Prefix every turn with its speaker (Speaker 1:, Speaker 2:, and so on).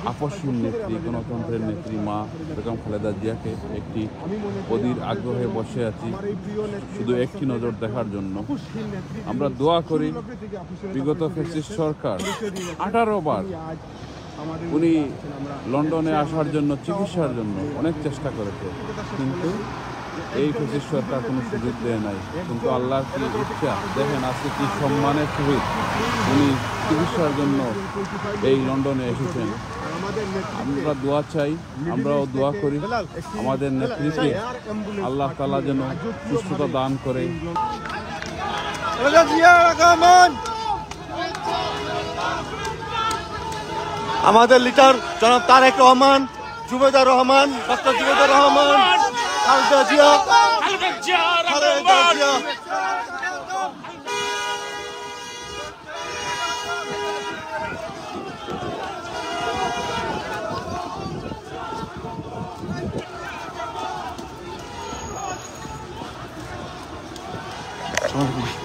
Speaker 1: আপসহীন নেত্রী, গণতন্ত্রের নেত্রী মা বেগম খালেদা জিয়াকে একটি অধীর আগ্রহে বসে আছি শুধু একটি নজর দেখার জন্য। আমরা দোয়া করি বিগত ফ্যাসিস্ট সরকার 18 বার উনি লন্ডনে আসার জন্য, চিকিৎসার জন্য অনেক চেষ্টা করেছে, কিন্তু এই ফ্যাসিস্ট সরকার কোনো সুযোগ দেয় নাই। কিন্তু আল্লাহর কি ইচ্ছা, দেখেন আজকে কি সম্মানের সহিত উনি চিকিৎসার জন্য এই লন্ডনে এসেছেন। আমরা দোয়া চাই, আমরাও দোয়া করি আমাদের নেত্রীকে আল্লাহ তাআলা যেন সুস্থতা দান করে।
Speaker 2: আমাদের লিডার জনাব তারেক রহমান, জুবেদা রহমান, ডক্টর জুবেদা রহমান, খালেদা জিয়া, খালেদা জিয়া।
Speaker 1: Sorry.